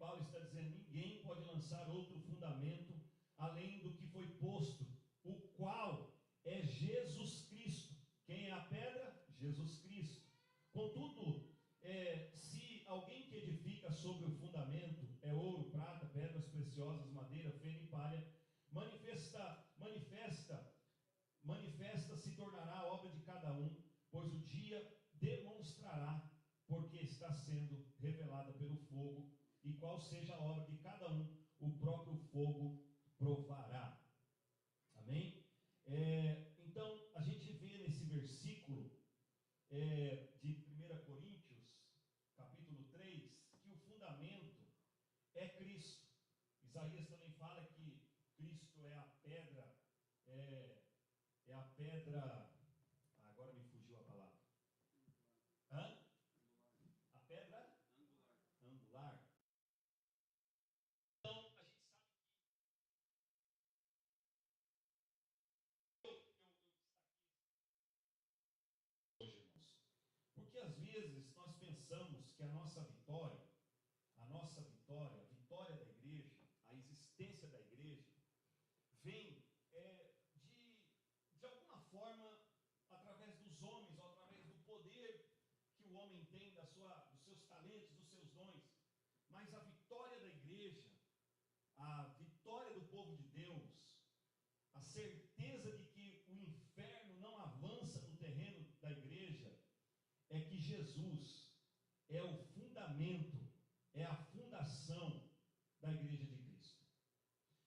Paulo está dizendo: ninguém pode lançar outro fundamento além do que foi posto, o qual é Jesus Cristo. Quem é a pedra? Jesus Cristo. Contudo, se alguém que edifica sobre o fundamento é ouro, prata, pedras preciosas, madeira, feno e palha, manifesta se tornará a obra de cada um, pois o dia demonstrará, porque está sendo revelada pelo fogo, e qual seja a obra de cada um, o próprio fogo provará. Amém? Então, a gente vê nesse versículo de 1 Coríntios, capítulo 3, que o fundamento é Cristo. Isaías também fala que Cristo é a pedra, a pedra, agora me fugiu a palavra. A pedra angular. Então, a gente sabe que eu destaquei hoje, irmãos, porque às vezes nós pensamos que a vitória da igreja, a existência da igreja, vem de alguma forma através dos homens, ou através do poder que o homem tem dos seus talentos, dos seus dons. Mas a vitória da igreja, a vitória do povo de Deus, a certeza de que o inferno não avança no terreno da igreja, é que Jesus é o fundamento, é a fundação da igreja de Cristo.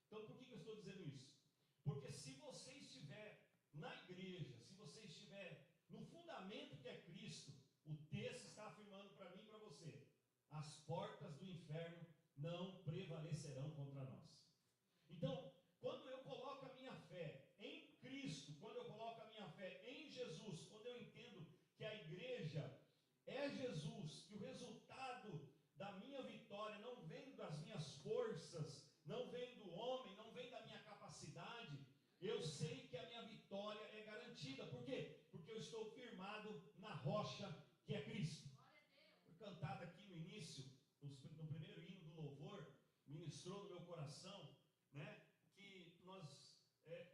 Então, por que eu estou dizendo isso? Porque se você estiver na igreja, se você estiver no fundamento que é Cristo, o texto está afirmando para mim e para você: as portas do inferno não prevalecerão contra nós. Então, quando eu coloco a minha fé em Cristo, quando eu coloco a minha fé em Jesus, quando eu entendo que a igreja é Jesus, que o resultado da minha vitória não vem das minhas forças, não vem do homem, não vem da minha capacidade, eu sei que a minha vitória é garantida. Por quê? Porque eu estou firmado na rocha que é Cristo. Foi cantado aqui no início, no primeiro hino do louvor, ministrou no meu coração, né, que nós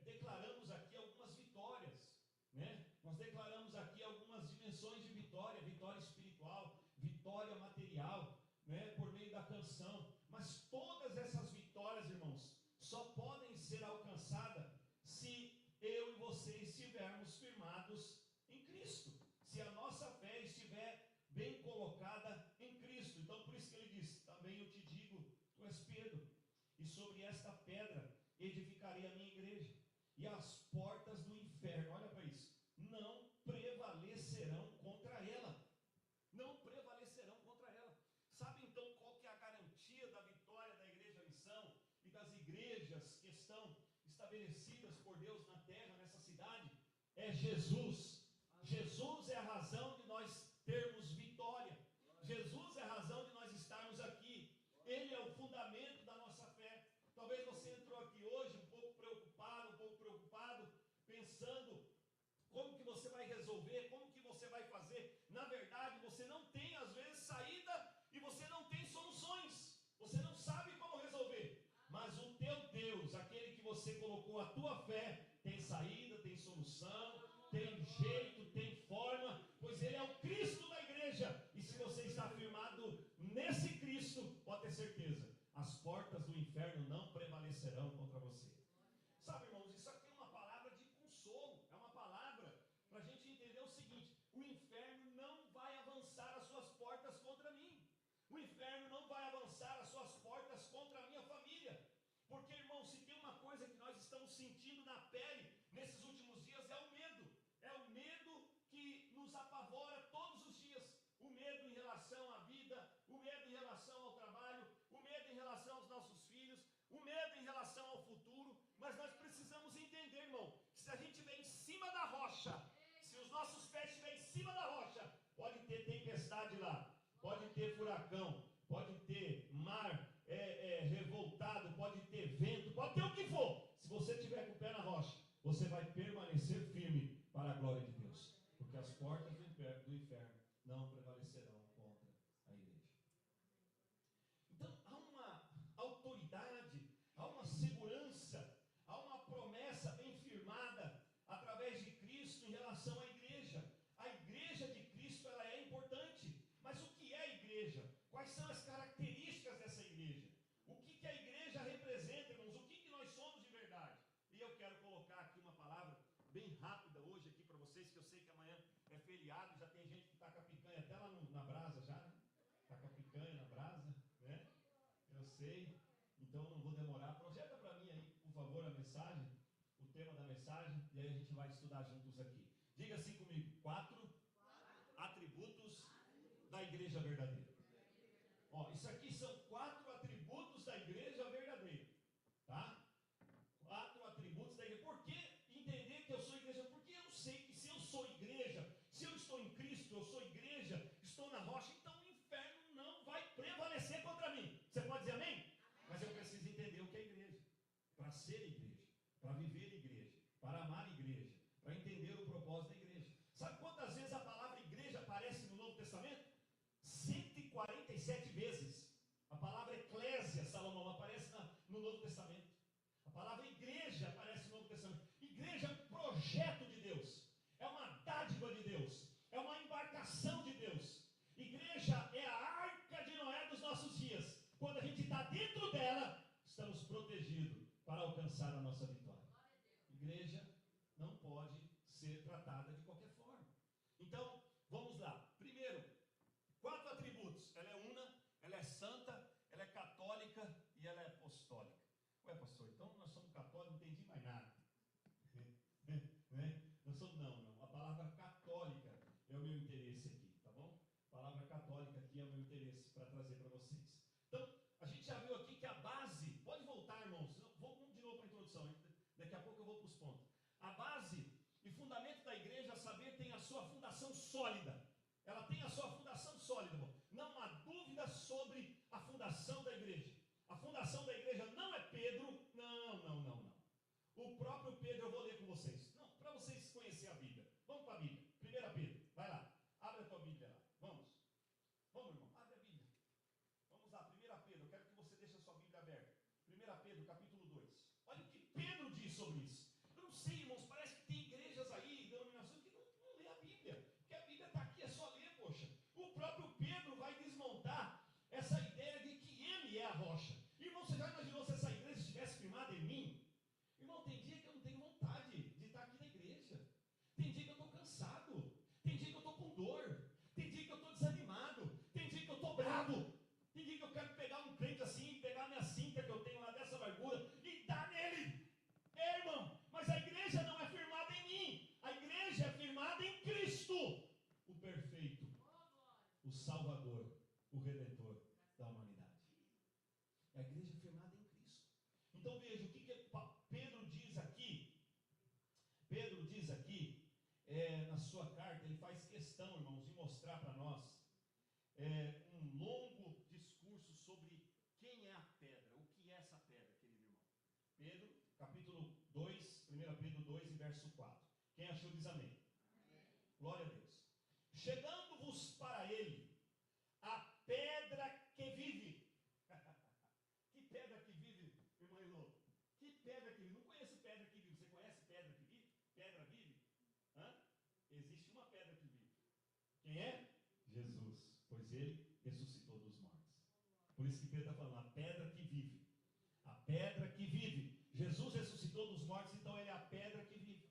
declaramos aqui algumas vitórias, né? Nós declaramos aqui algumas dimensões de vitória: vitória espiritual, vitória material, né, por meio da canção. Mas todas essas vitórias, irmãos, só podem ser alcançadas se eu e você estivermos firmados em Cristo, se a nossa fé estiver bem colocada em Cristo. Então, por isso que ele diz: também eu te digo, tu és Pedro, e sobre esta pedra edificarei a minha igreja, e as portas do inferno, olha para isso, não prevalecerão contra ela. Não prevalecerão contra ela. Sabe então qual que é a garantia da vitória da Igreja Missão e das igrejas que estão estabelecidas por Deus na terra, nessa cidade? É Jesus. Jesus é a razão de nós termos vitória. Jesus é a razão de nós estarmos aqui. Ele é o fundamento da nossa fé. Talvez você entrou aqui hoje um pouco preocupado, pensando como que você vai resolver, como que você vai fazer. Na verdade, você não tem às vezes saída e você não tem soluções. Você não sabe como resolver. Mas o teu Deus, aquele que você colocou a tua fé, tem saída, tem solução, tem jeito, tem forma, pois Ele é o Cristo da igreja. E se você está firmado nesse Cristo, pode ter certeza, as portas do inferno não prevalecerão contra você. Sabe, irmãos, isso aqui é uma palavra de consolo, é uma palavra para a gente entender o seguinte: o inferno não vai avançar as suas portas contra mim. O inferno não vai avançar as suas portas contra a minha família. Porque, irmão, se tem uma coisa que nós estamos sentindo na pele nesses últimos dias, é o medo. É o medo que nos apavora todos os dias. O medo em relação à vida, o medo em relação ao trabalho, o medo em relação aos nossos filhos, o medo em relação ao futuro. Mas nós precisamos entender, irmão, que se a gente estiver em cima da rocha, se os nossos pés estiverem em cima da rocha, pode ter tempestade lá, pode ter furacão, pode ter mar revoltado, pode ter vento, pode ter o que for. Se você estiver com o pé na rocha, você vai permanecer firme para a glória de Deus, porque as portas do inferno não prevalecerão contra a igreja. Então há bem rápida hoje aqui para vocês, que eu sei que amanhã é feriado, já tem gente que está com a picanha até lá na brasa já, né? Está com a picanha na brasa, né? Eu sei, então não vou demorar. Projeta para mim aí, por favor, a mensagem, o tema da mensagem, e aí a gente vai estudar juntos aqui. Diga assim comigo: 4 atributos da igreja verdadeira. Ó, isso aqui são 4 atributos da igreja verdadeira, tá? 4 atributos da igreja. Por que entender que eu sou igreja? Porque eu sei que se eu sou igreja, se eu estou em Cristo, eu sou igreja, estou na rocha, então o inferno não vai prevalecer contra mim. Você pode dizer amém? Amém. Mas eu preciso entender o que é igreja, para ser igreja, para viver igreja, para amar igreja, para entender o propósito da igreja. Sabe quantas vezes a palavra igreja aparece no Novo Testamento? 147 vezes. A palavra eclésia, Salomão, aparece no Novo Testamento. A palavra igreja aparece no Novo Testamento. Igreja é um projeto de Deus, é uma dádiva de Deus, é uma embarcação de Deus. Igreja é a arca de Noé dos nossos dias. Quando a gente está dentro dela, estamos protegidos para alcançar a nossa vitória. Igreja não pode ser tratada de qualquer forma. Então, vamos lá. Primeiro, 4 atributos. Ela é una, ela é santa, ela é católica e ela é apostólica. Ué, pastor, então nós somos católicos, não entendi mais nada. Nós somos, não. A palavra católica é o meu interesse aqui, tá bom? A palavra católica aqui é o meu interesse para trazer para vocês. Então, a gente já viu aqui que a base, pode voltar, irmãos, vamos de novo para a introdução, daqui a pouco eu vou para os pontos. A base e fundamento da igreja, a saber, tem a sua fundação sólida. Ela tem a sua fundação sólida, irmão. Não há dúvida sobre a fundação da igreja. A fundação da igreja não é Pedro, não. O próprio Pedro, eu vou ler com vocês. Não, para vocês conhecerem a Bíblia. Vamos para a Bíblia. 1 Pedro, vai lá. Abre a tua Bíblia lá. Vamos, irmão, abre a Bíblia. Vamos lá, 1 Pedro, eu quero que você deixe a sua Bíblia aberta. 1 Pedro, capítulo 2. Olha o que Pedro diz sobre isso. Eu não sei, irmãos, parece que tem igrejas aí, denominações, que não lê a Bíblia. Porque a Bíblia está aqui, é só ler, poxa. O próprio Pedro vai desmontar essa ideia de que ele é a rocha. Irmão, você já imaginou se essa igreja estivesse firmada em mim? Irmão, tem dia que eu não tenho vontade de estar aqui na igreja. Tem dia que eu estou cansado. Tem dia que eu estou com dor. Tem dia que eu estou desanimado. Tem dia que eu estou bravo. Tem dia que eu quero pegar um crente assim, pegar a minha cinta que eu tenho lá dessa largura e dar nele. Irmão, mas a igreja não é firmada em mim. A igreja é firmada em Cristo, o perfeito, o Salvador, o Redentor da humanidade. A igreja é firmada em Cristo. Então veja o que Pedro diz aqui. Pedro diz aqui, na sua carta, ele faz questão, irmãos, de mostrar para nós um longo discurso sobre quem é a pedra, o que é essa pedra, querido irmão. Pedro, capítulo 2, 1 Pedro 2, verso 4. Quem achou diz amém. Amém. Glória a Deus. Chegando-vos para ele, a pedra que vive. Que pedra que vive, irmã Elô? Que pedra que vive? Não conheço pedra que vive. Você conhece pedra que vive? Pedra vive? Existe uma pedra que vive. Quem é? Jesus. Pois ele ressuscitou dos mortos. Por isso que Pedro está falando, a pedra que vive. A pedra que vive. Jesus ressuscitou dos mortos, então ele é a pedra que vive.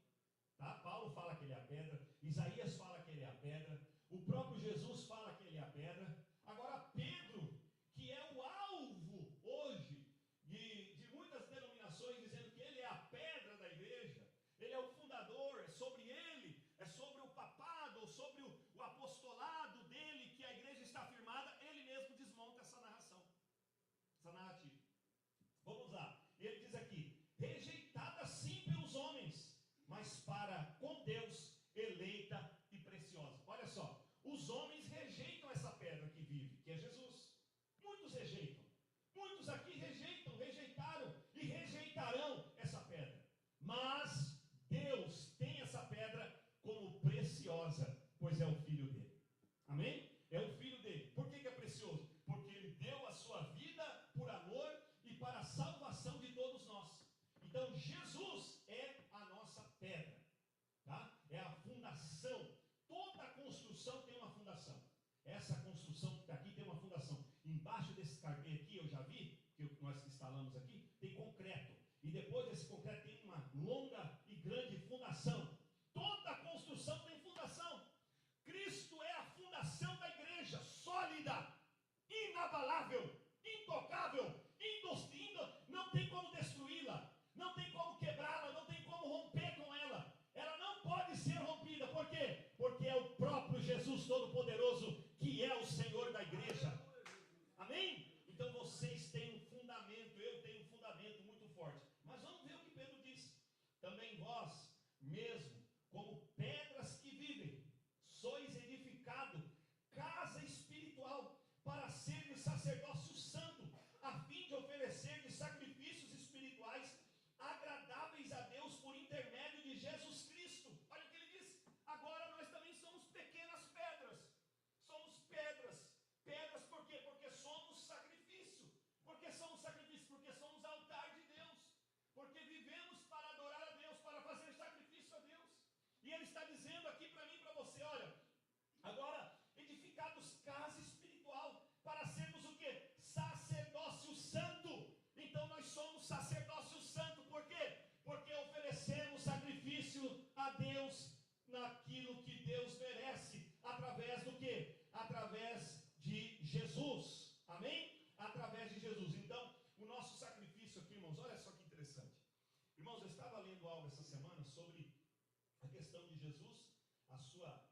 Tá? Paulo fala que ele é a pedra. Isaías fala que ele é a pedra. O próprio Jesus fala que ele é a pedra. Agora Pedro, que é o alvo hoje de muitas denominações, dizendo que ele é a pedra da igreja, ele é o fundador, é sobre ele, é sobre o papado, sobre o apostolado dele que a igreja está firmada, ele mesmo desmonta essa narração, essa narrativa. Vamos lá, ele diz aqui, rejeitada sim pelos homens, mas para com Deus, eleita e preciosa. Olha só, os homens rejeitam essa pedra que vive, que é Jesus. Muitos rejeitam. Muitos aqui rejeitaram e rejeitarão essa pedra. Mas Deus tem essa pedra como preciosa, pois é o Filho dele. Amém? É o Filho dele. Por que é precioso? Porque ele deu a sua vida por amor e para a salvação de todos nós. Então Jesus é a nossa pedra. Tá? É a fundação. Toda construção tem uma fundação. Essa construção que está aqui tem uma fundação. Embaixo desse cargueiro aqui, eu já vi, que nós instalamos aqui, tem concreto. E depois desse concreto tem uma longa e grande fundação. quê? Porque é o próprio Jesus Todo-Poderoso que é o Senhor da igreja. Amém? Então vocês têm um fundamento, eu tenho um fundamento muito forte. Mas vamos ver o que Pedro diz. Também vós, mesmo, como pedras que vivem, sois edificado, casa espiritual, para serem sacerdócio santo, a fim de oferecer sacrifícios espirituais agradáveis a Deus por intermédio de Jesus Cristo. Olha o que ele diz. Agora nós também somos pequenas pedras. Somos pedras. Pedras por quê? Porque somos sacrifício. Porque somos sacrifício? Porque somos altar de Deus. Porque vivemos para adorar a Deus, para fazer sacrifício a Deus. E ele está dizendo aqui para mim e para você, olha, agora edificados casa espiritual, para sermos o quê? Sacerdócio santo. Então nós somos sacerdócio santo, por quê? Porque oferecemos sacrifício a Deus naquilo que Deus merece, através do quê? Através de Jesus, amém? Através de Jesus. Então, o nosso sacrifício aqui, irmãos, olha só que interessante. Irmãos, eu estava lendo algo essa semana sobre a questão de Jesus, a sua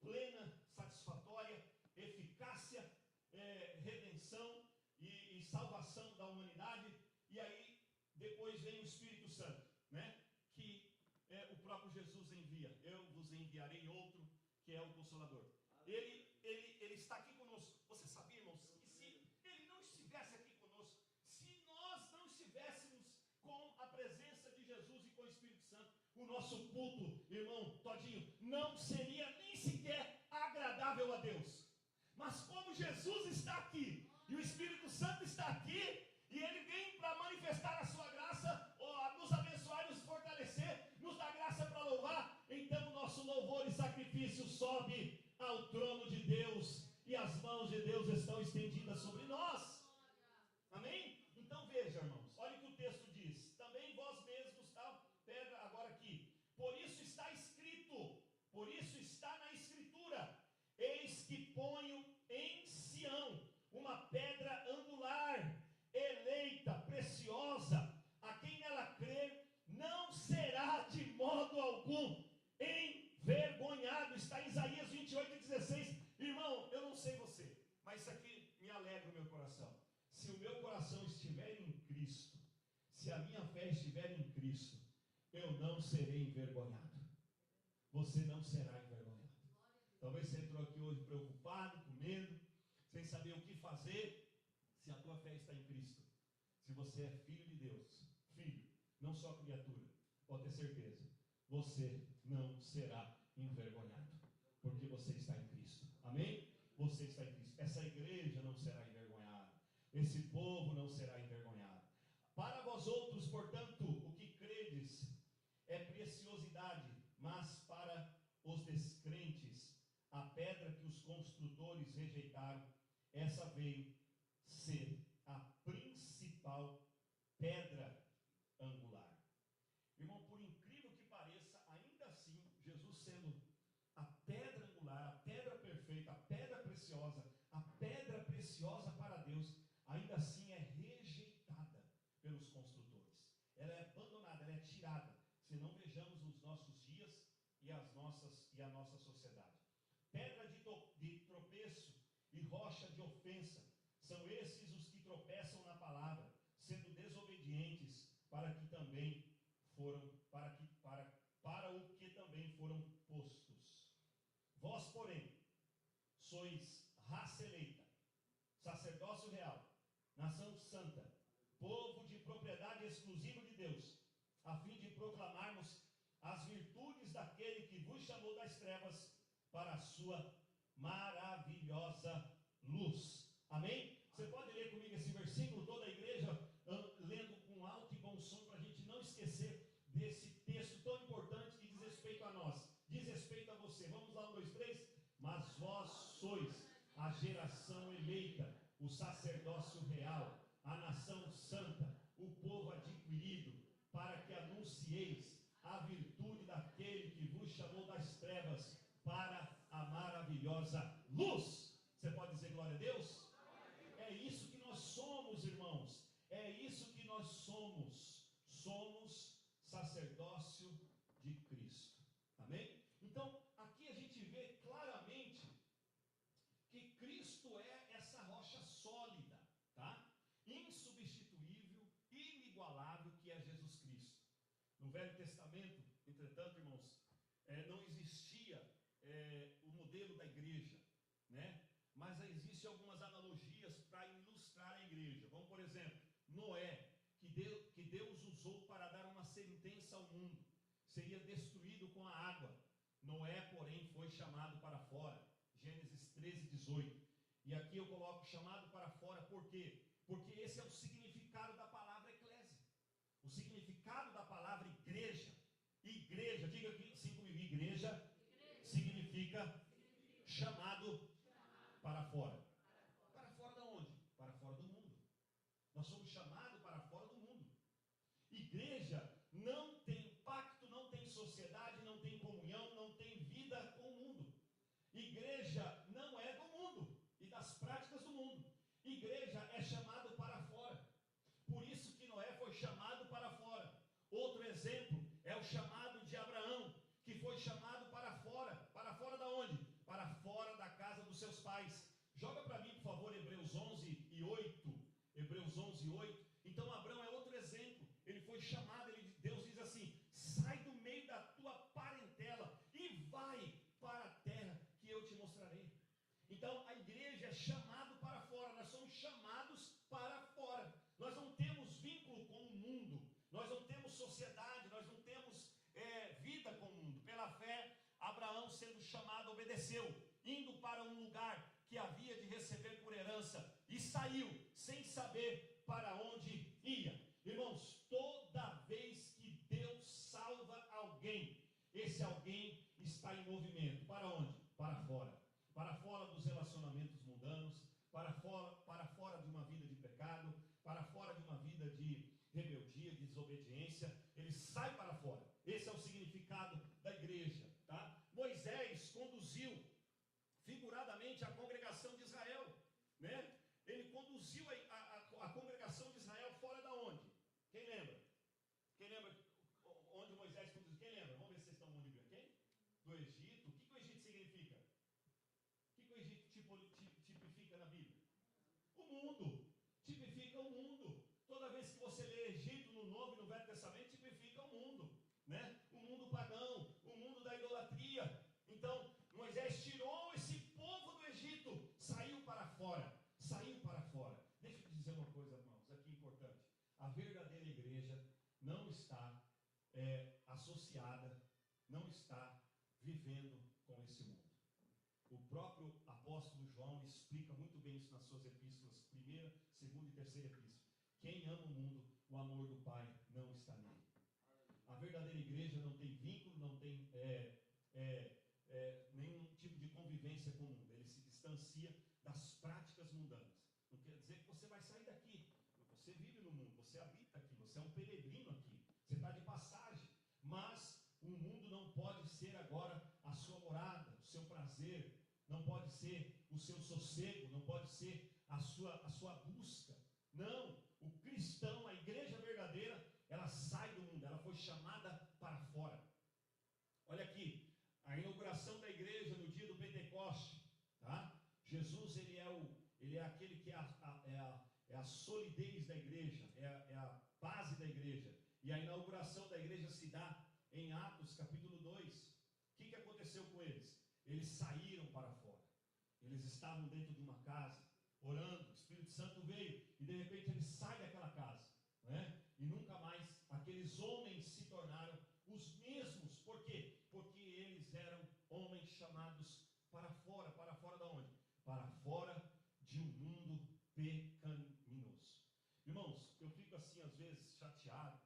plena, satisfatória eficácia, redenção e salvação da humanidade. E aí depois vem o Espírito Santo, né? Que o próprio Jesus envia. Eu vos enviarei outro, que é o Consolador. Ele está aqui conosco. Você sabia, irmãos, que se ele não estivesse aqui conosco, se nós não estivéssemos com a presença de Jesus e com o Espírito Santo, o nosso culto, irmão Todinho, não seria nem sequer agradável a Deus. Mas como Jesus está aqui, e o Espírito Santo está aqui, e ele vem para manifestar a sua graça, nos abençoar, nos fortalecer, nos dar graça para louvar, então o nosso louvor e sacrifício sobe ao trono de Deus, e as mãos de Deus estão estendidas sobre nós. Amém? Então veja, irmãos, olha o que o texto diz. Também vós mesmos, pedra agora aqui. Por isso está escrito, por isso está na escritura: eis que ponho em Sião uma pedra angular, eleita, preciosa, a quem nela crer não será de modo algum envergonhado. Está em Isaías 28:16. Irmão, eu não sei você, mas isso aqui me alegra o meu coração. Se o meu coração estiver em Cristo, se a minha fé estiver em Cristo, eu não serei envergonhado. Você não será envergonhado. Talvez você entrou aqui hoje preocupado, com medo, sem saber o que fazer. Se a tua fé está em Cristo, se você é filho de Deus, filho, não só criatura, pode ter certeza, você não será envergonhado, porque você está em Cristo. Amém? Você está em Cristo. Essa igreja não será envergonhada. Esse povo não será envergonhado. Para vós outros, portanto, o que credes é preciosidade, mas para os descrentes, a pedra que os construtores rejeitaram, essa veio ser a principal pedra angular. Irmão, por incrível que pareça, ainda assim, Jesus sendo a pedra angular, a pedra perfeita, a pedra preciosa para Deus, ainda assim é rejeitada pelos construtores. Ela é abandonada, ela é tirada. Se não vejamos os nossos dias e a nossa sociedade. Pedra de tropeço e rocha de ofensa, são esses os que tropeçam na palavra, sendo desobedientes, para o que também foram postos. Vós, porém, sois raça eleita, sacerdócio real, nação santa, povo de propriedade exclusiva de Deus, a fim de proclamarmos as virtudes daquele que vos chamou das trevas para a sua maravilhosa luz. Amém? Você pode ler comigo esse versículo, toda a igreja, lendo com alto e bom som, para a gente não esquecer desse texto tão importante que diz respeito a nós, diz respeito a você. Vamos lá, 1, 2, 3. Mas vós sois a geração eleita, o sacerdócio real, a nação santa, o povo adquirido, para que anuncieis a virtude daquele que vos chamou das trevas para a maravilhosa luz. Você pode dizer glória a Deus? É isso que nós somos, irmãos. É isso que nós somos. Somos sacerdócio de Cristo. Amém? Então, aqui a gente Cristo é essa rocha sólida, tá? Insubstituível, inigualável, que é Jesus Cristo. No Velho Testamento, entretanto, irmãos, não existia o modelo da igreja, né? Mas existem algumas analogias para ilustrar a igreja. Como, por exemplo, Noé, que Deus usou para dar uma sentença ao mundo, seria destruído com a água. Noé, porém, foi chamado para fora. Gênesis 13, 18. E aqui eu coloco chamado para fora, por quê? Porque esse é o significado da palavra eclésia. O significado da palavra igreja. Igreja, diga aqui assim comigo, igreja significa chamado para fora. Para fora de onde? Para fora do mundo. Nós somos chamados para fora do mundo. Igreja não tem pacto, não tem sociedade, não tem comunhão, não tem vida com o mundo. Igreja não é do mundo e das práticas do mundo. Igreja é chamado para fora. Por isso que Noé foi chamado para fora. Outro exemplo é o chamado de Abraão, que foi chamado para fora. Para fora da onde? Para fora da casa dos seus pais. Joga para mim, por favor, Hebreus 11 e 8. Hebreus 11 e 8. Então Abraão é outro exemplo. Ele foi chamado, Deus diz assim: sai do meio da tua parentela e vai para a terra que eu te mostrarei. Então a igreja é chamado para fora. Nós somos chamados para fora. Nós não temos vínculo com o mundo. Nós não temos sociedade. Nós não temos vida com o mundo. Pela fé, Abraão, sendo chamado, obedeceu, indo para um lugar que havia de receber por herança, e saiu sem saber para onde ia. Irmãos, toda vez que Deus salva alguém, esse alguém está em movimento. Para onde? Para fora. Para fora dos relacionamentos mundanos, para fora de uma vida de pecado, para fora de uma vida de rebeldia, de desobediência. Ele sai para fora. Esse é o significado da igreja, tá? Moisés conduziu figuradamente a congregação de Israel, né? Ele conduziu a congregação de Israel fora da onde? Quem lembra? Quem lembra onde Moisés conduziu? Quem lembra? Vamos ver se vocês estão muito bem. Quem? Do Egito. O que o Egito significa? O que o Egito tipifica na Bíblia? O mundo. Tipifica o mundo. Toda vez que você lê Egito no Novo e no Velho Testamento, tipifica o mundo, né? O mundo pagão, o mundo da idolatria. Então, Moisés tirou esse povo do Egito, saiu para fora. Saiu para fora. Deixa eu te dizer uma coisa, irmãos, aqui importante. A verdadeira igreja não está associada, não está vivendo com esse mundo. O próprio apóstolo João explica muito bem isso nas suas epístolas, primeira, segunda e terceira epístola. Quem ama o mundo, o amor do Pai não está nele. A verdadeira igreja não tem vínculo, não tem nenhum tipo de convivência com o mundo. Ele se distancia das práticas mundanas. Não quer dizer que você vai sair daqui. Você vive no mundo, você habita aqui, você é um peregrino aqui, você está de passagem. Mas o mundo não pode ser agora a sua morada, o seu prazer, não pode ser o seu sossego, não pode ser a sua busca. Não, o cristão, a igreja verdadeira, ela sai do mundo, ela foi chamada para fora. Olha aqui, a inauguração da igreja no dia do Pentecoste, tá? Jesus, ele é aquele que é a solidez da igreja, é a base da igreja. E a inauguração da igreja se dá em Atos capítulo 2. O que aconteceu com eles? Eles saíram para fora. Eles estavam dentro de uma casa, orando, o Espírito Santo veio, e de repente eles saem daquela casa, né? E nunca mais aqueles homens se tornaram os mesmos. Por quê? Porque eles eram homens chamados para fora da onde? Para fora de um mundo pecaminoso. Irmãos, eu fico assim às vezes chateado,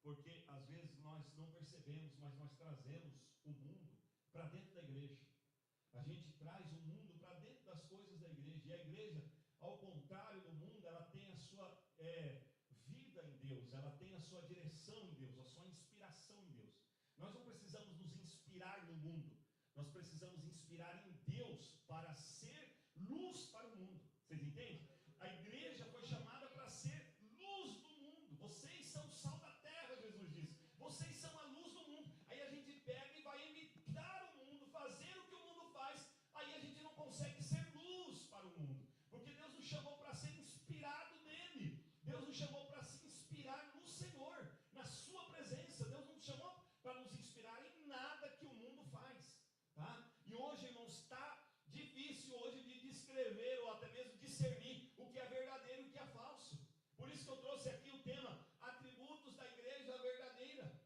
porque às vezes nós não percebemos, mas nós trazemos o mundo para dentro da igreja. A gente traz o mundo para dentro das coisas da igreja. E a igreja, ao contrário do mundo, ela tem a sua vida em Deus, ela tem a sua direção em Deus, a sua inspiração em Deus. Nós não precisamos nos inspirar no mundo, nós precisamos inspirar em Deus para ser luz para o mundo. Vocês entendem? A igreja foi chamada para ser luz do mundo. Vocês são o sal da terra, Jesus disse. Vocês são a luz do mundo. Aí a gente pega e vai imitar o mundo, fazer o que o mundo faz. Aí a gente não consegue ser luz para o mundo. que eu trouxe aqui o tema atributos da igreja verdadeira.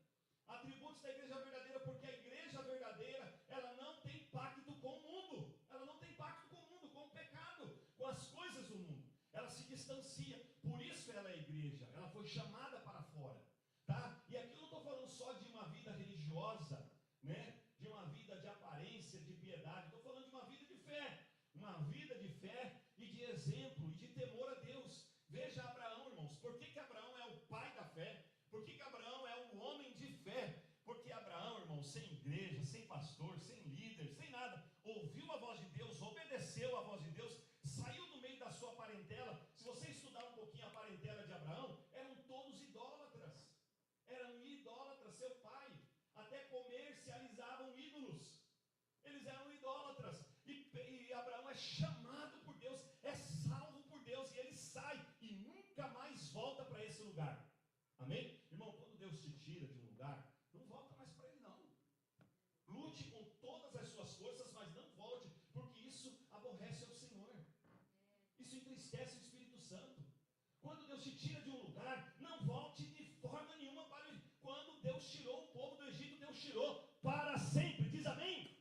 Atributos da igreja verdadeira, porque a igreja verdadeira, ela não tem pacto com o mundo. Ela não tem pacto com o mundo, com o pecado, com as coisas do mundo. Ela se distancia. Por isso ela é igreja. Ela foi chamada para fora. Tá? E aqui eu não estou falando só de uma vida religiosa, né? De uma vida de aparência, de piedade. Estou falando de uma vida de fé. Uma vida de fé e de exemplo e de temor a Deus. Veja Abraão, irmãos. Por que Abraão é o pai da fé? Por que Abraão é um homem de fé? Porque Abraão, irmão, sem igreja, sem pastor, sem líder, sem nada, ouviu a voz de Deus, obedeceu a voz de Deus, saiu do meio da sua parentela. Se você estudar um pouquinho a parentela de Abraão, eram todos idólatras. Eram idólatras, seu pai. Até comercializavam ídolos. Eles eram idólatras. E Abraão é chamado por Deus, é salvo por Deus, e ele sai e nunca mais volta para esse lugar. Amém? Irmão, quando Deus te tira de um lugar, não volta mais para ele não. Lute com todas as suas forças, mas não volte, porque isso aborrece ao Senhor. Isso entristece o Espírito Santo. Quando Deus te tira de um lugar, não volte de forma nenhuma para ele. Quando Deus tirou o povo do Egito, Deus tirou para sempre. Diz amém?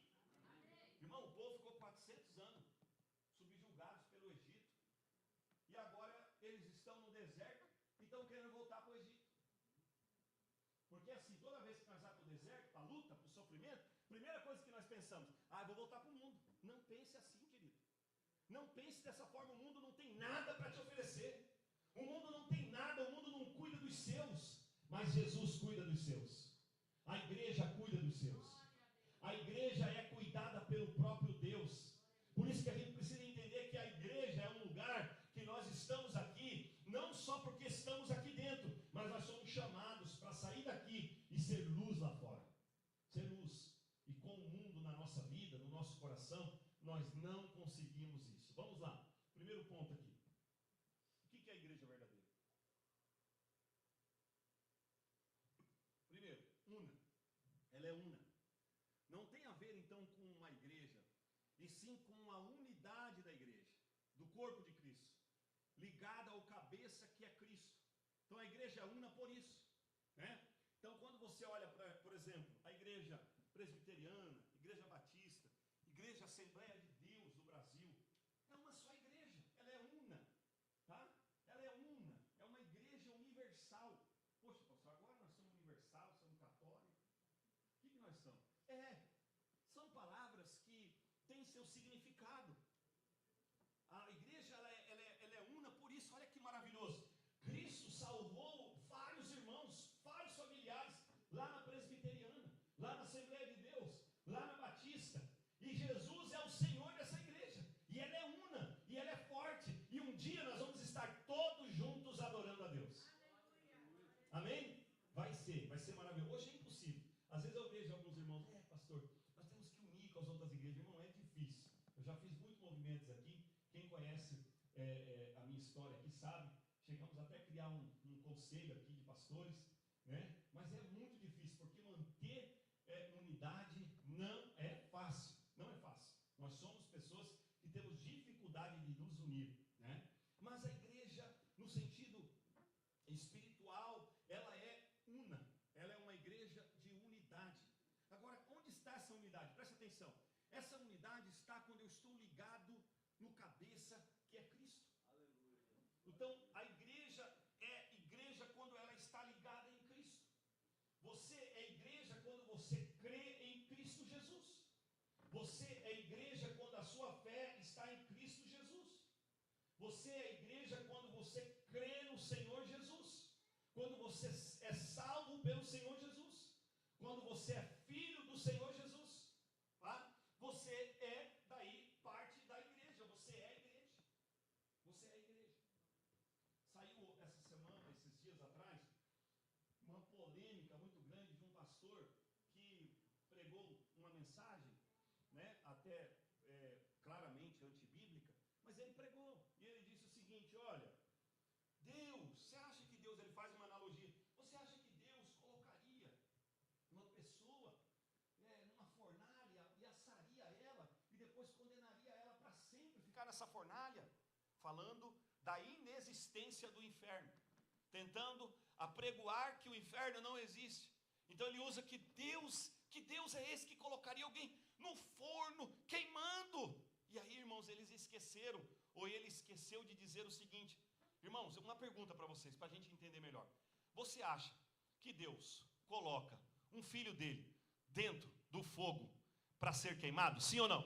Irmão, o povo ficou 400 anos subjugados pelo Egito. E agora eles estão no deserto e estão querendo voltar para o Egito. Porque assim, toda vez que nós vamos para o deserto, para a luta, para o sofrimento, primeira coisa que nós pensamos, eu vou voltar para o mundo. Não pense assim, querido. Não pense dessa forma, o mundo não tem nada para te oferecer. O mundo não tem nada, o mundo não cuida dos seus. Mas Jesus cuida dos seus. A igreja cuida dos seus. A igreja é cuidada pelo próprio Deus. Por isso que a gente precisa entender que a igreja é um lugar que nós estamos aqui, não só porque estamos aqui dentro, mas nós somos chamados para sair daqui e ser luz lá fora. Ser luz. E com o mundo na nossa vida, no nosso coração, nós não conseguimos isso. Vamos lá. Primeiro ponto aqui. O que é a igreja verdadeira? Primeiro, una. Ela é una. Não tem a ver então com uma igreja, e sim com a unidade da igreja, do corpo de Cristo, ligada ao cabeça que é Cristo. Então a igreja é una por isso, né? Então quando você olha para, por exemplo, a igreja presbiteriana, igreja batista, igreja Assembleia de Deus do Brasil, é uma só igreja, ela é una, tá? Ela é una, é uma igreja universal. Poxa, pastor, agora nós somos universal, somos católicos. O que nós somos? São palavras que têm seu significado. A igreja ela é una por isso. Olha que maravilhoso. Cristo salvou vários irmãos, vários familiares, lá na presbiteriana, lá na Assembleia de Deus, lá na Batista. E Jesus é o Senhor dessa igreja. E ela é una, e ela é forte. E um dia nós vamos estar todos juntos adorando a Deus. Amém? Vai ser maravilhoso. Hoje é impossível. Às vezes eu vejo alguns irmãos, pastor, nós temos que unir com as outras igrejas. Irmão, é difícil. Eu já fiz muitos movimentos aqui. Quem conhece a minha história aqui sabe. Chegamos até a criar um conselho aqui de pastores, né? Mas é muito difícil, porque manter unidade não é fácil. Não é fácil. Nós somos pessoas que temos dificuldade de nos unir, né? Mas a igreja, no sentido espiritual, ela é una. Ela é uma igreja de unidade. Agora, onde está essa unidade? Presta atenção. Essa unidade está quando eu estou ligado no cabeça que é Cristo. Aleluia. Então, a igreja é igreja quando ela está ligada em Cristo. Você é igreja quando você crê em Cristo Jesus. Você é igreja quando a sua fé está em Cristo Jesus. Você é igreja quando você crê no Senhor Jesus. Quando você é salvo pelo Senhor Jesus. Quando você é filho do Senhor Jesus. Tá? Você é daí parte da igreja. Você é a igreja. Você é a igreja. Saiu essa semana, esses dias atrás, uma polêmica muito grande de um pastor que pregou uma mensagem, né, até claramente antibíblica, mas ele pregou e ele disse o seguinte: olha, Deus, você acha que Deus, ele faz uma analogia, você acha que Deus colocaria uma pessoa numa fornalha e assaria ela e depois condenaria ela para sempre ficar nessa fornalha? Falando da inexistência do inferno. tentando apregoar que o inferno não existe. Então ele usa que Deus é esse que colocaria alguém no forno, queimando. E aí, irmãos, eles esqueceram, ou ele esqueceu de dizer o seguinte. Irmãos, uma pergunta para vocês, para a gente entender melhor. Você acha que Deus coloca um filho dele dentro do fogo para ser queimado? Sim ou não?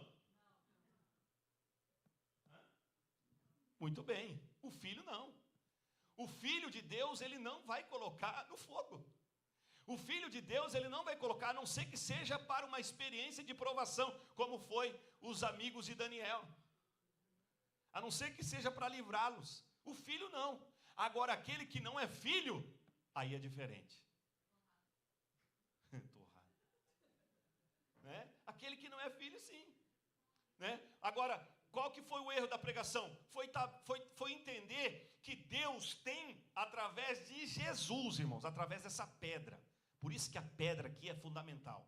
Muito bem, o filho não. O filho de Deus, ele não vai colocar no fogo. O filho de Deus, ele não vai colocar, a não ser que seja para uma experiência de provação, como foi os amigos de Daniel. A não ser que seja para livrá-los. O filho não. Agora, aquele que não é filho, aí é diferente. Torrado. Né? Aquele que não é filho, sim. Né? Agora, qual que foi o erro da pregação? Foi entender que Deus tem, através de Jesus, irmãos, através dessa pedra. Por isso que a pedra aqui é fundamental.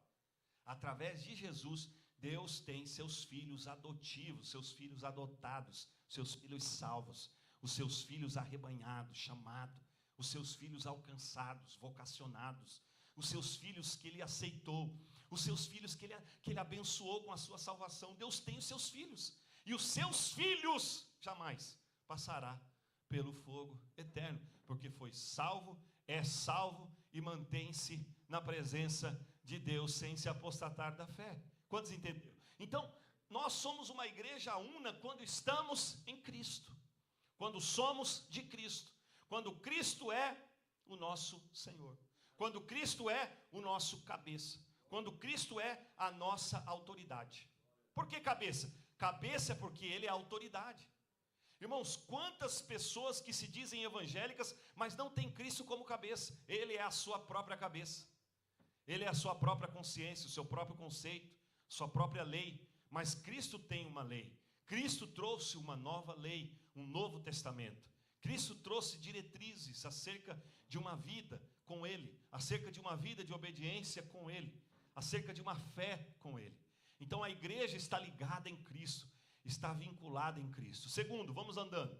Através de Jesus, Deus tem seus filhos adotivos, seus filhos adotados, seus filhos salvos, os seus filhos arrebanhados, chamados, os seus filhos alcançados, vocacionados, os seus filhos que Ele aceitou, os seus filhos que ele abençoou com a sua salvação. Deus tem os seus filhos, e os seus filhos jamais passará pelo fogo eterno, porque foi salvo, é salvo e mantém-se na presença de Deus sem se apostatar da fé. Quantos entenderam? Então, nós somos uma igreja una quando estamos em Cristo, quando somos de Cristo, quando Cristo é o nosso Senhor, quando Cristo é o nosso cabeça, quando Cristo é a nossa autoridade. Por que cabeça? Cabeça é porque Ele é a autoridade. Irmãos, quantas pessoas que se dizem evangélicas, mas não têm Cristo como cabeça? Ele é a sua própria cabeça, Ele é a sua própria consciência, o seu próprio conceito, sua própria lei. Mas Cristo tem uma lei. Cristo trouxe uma nova lei, um novo testamento. Cristo trouxe diretrizes acerca de uma vida com Ele, acerca de uma vida de obediência com Ele, acerca de uma fé com Ele. Então a igreja está ligada em Cristo, está vinculada em Cristo. Segundo, vamos andando.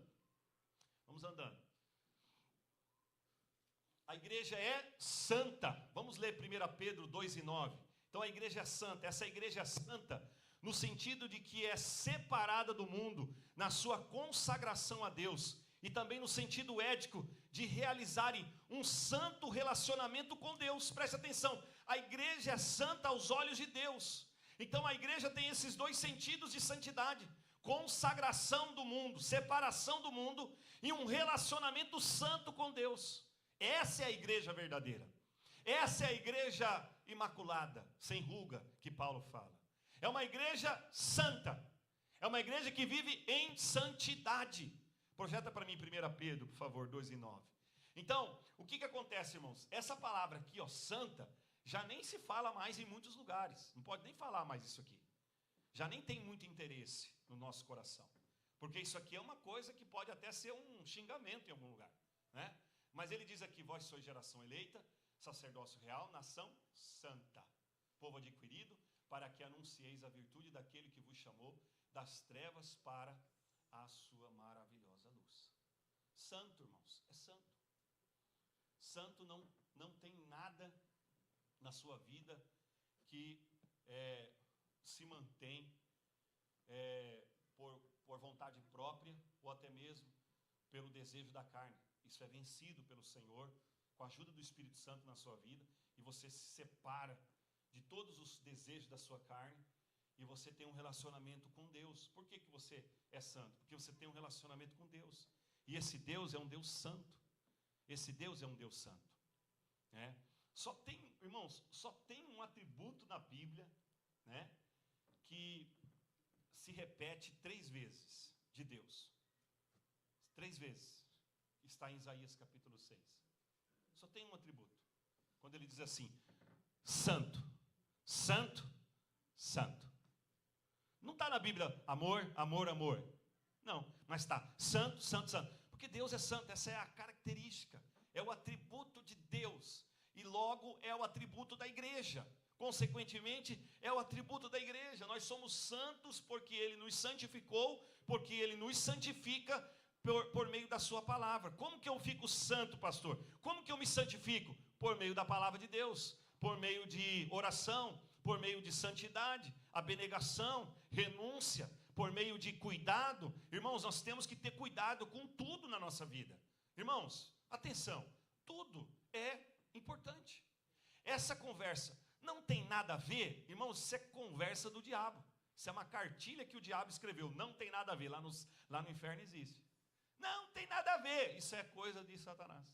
A igreja é santa. Vamos ler 1 Pedro 2:9. Então a igreja é santa. Essa igreja é santa no sentido de que é separada do mundo na sua consagração a Deus, e também no sentido ético de realizarem um santo relacionamento com Deus. Preste atenção, a igreja é santa aos olhos de Deus. Então a igreja tem esses dois sentidos de santidade: consagração do mundo, separação do mundo, e um relacionamento santo com Deus. Essa é a igreja verdadeira. Essa é a igreja imaculada, sem ruga, que Paulo fala. É uma igreja santa. É uma igreja que vive em santidade. Projeta para mim 1 Pedro, por favor, 2:9. Então, o que acontece, irmãos? Essa palavra aqui, santa, já nem se fala mais em muitos lugares. Não pode nem falar mais isso aqui. Já nem tem muito interesse no nosso coração. Porque isso aqui é uma coisa que pode até ser um xingamento em algum lugar, né? Mas ele diz aqui: vós sois geração eleita, sacerdócio real, nação santa, povo adquirido, para que anuncieis a virtude daquele que vos chamou das trevas para a sua maravilhosa luz. Santo, irmãos, é santo. Santo não tem nada na sua vida que se mantém por vontade própria, ou até mesmo pelo desejo da carne. Isso é vencido pelo Senhor, com a ajuda do Espírito Santo na sua vida, e você se separa de todos os desejos da sua carne, e você tem um relacionamento com Deus. Por que você é santo? Porque você tem um relacionamento com Deus, e esse Deus é um Deus santo. Esse Deus é um Deus santo, né? Irmãos, só tem um atributo na Bíblia, né, que se repete 3 vezes de Deus. 3 vezes. Está em Isaías capítulo 6. Só tem um atributo. Quando ele diz assim: santo, santo, santo. Não está na Bíblia amor, amor, amor. Não, mas está santo, santo, santo. Porque Deus é santo, essa é a característica. É o atributo de Deus. E logo é o atributo da igreja. Consequentemente, é o atributo da igreja. Nós somos santos porque Ele nos santificou, porque Ele nos santifica por meio da sua palavra. Como que eu fico santo, pastor? Como que eu me santifico? Por meio da palavra de Deus, por meio de oração, por meio de santidade, abnegação, renúncia, por meio de cuidado. Irmãos, nós temos que ter cuidado com tudo na nossa vida. Irmãos, atenção, tudo é importante. Essa conversa não tem nada a ver, irmãos, isso é conversa do diabo. Isso é uma cartilha que o diabo escreveu, não tem nada a ver, lá no inferno existe. Não tem nada a ver, isso é coisa de Satanás.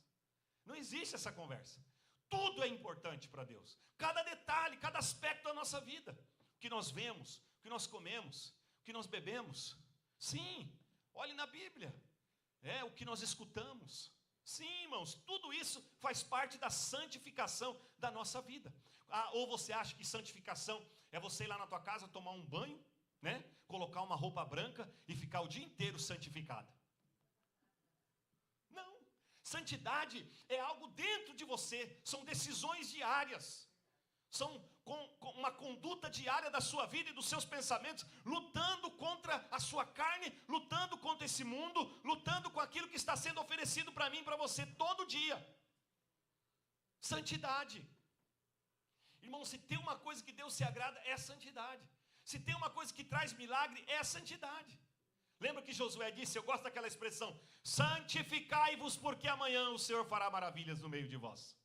Não existe essa conversa. Tudo é importante para Deus. Cada detalhe, cada aspecto da nossa vida. O que nós vemos, o que nós comemos, o que nós bebemos. Sim, olhe na Bíblia. O que nós escutamos. Sim, irmãos, tudo isso faz parte da santificação da nossa vida. Ou você acha que santificação é você ir lá na tua casa, tomar um banho, né? Colocar uma roupa branca e ficar o dia inteiro santificado. Não. Santidade é algo dentro de você. São decisões diárias. São com uma conduta diária da sua vida e dos seus pensamentos, lutando contra a sua carne, lutando contra esse mundo, lutando com aquilo que está sendo oferecido para mim e para você todo dia. Santidade. Irmão, se tem uma coisa que Deus se agrada, é a santidade. Se tem uma coisa que traz milagre, é a santidade. Lembra que Josué disse, eu gosto daquela expressão, santificai-vos porque amanhã o Senhor fará maravilhas no meio de vós.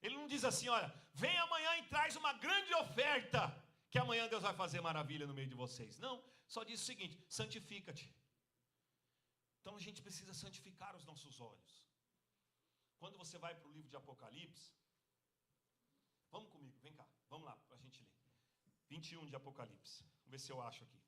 Ele não diz assim, olha, vem amanhã e traz uma grande oferta, que amanhã Deus vai fazer maravilha no meio de vocês. Não, só diz o seguinte, santifica-te. Então a gente precisa santificar os nossos olhos. Quando você vai para o livro de Apocalipse, vamos comigo, vem cá, vamos lá para a gente ler. 21 de Apocalipse, vamos ver se eu acho aqui.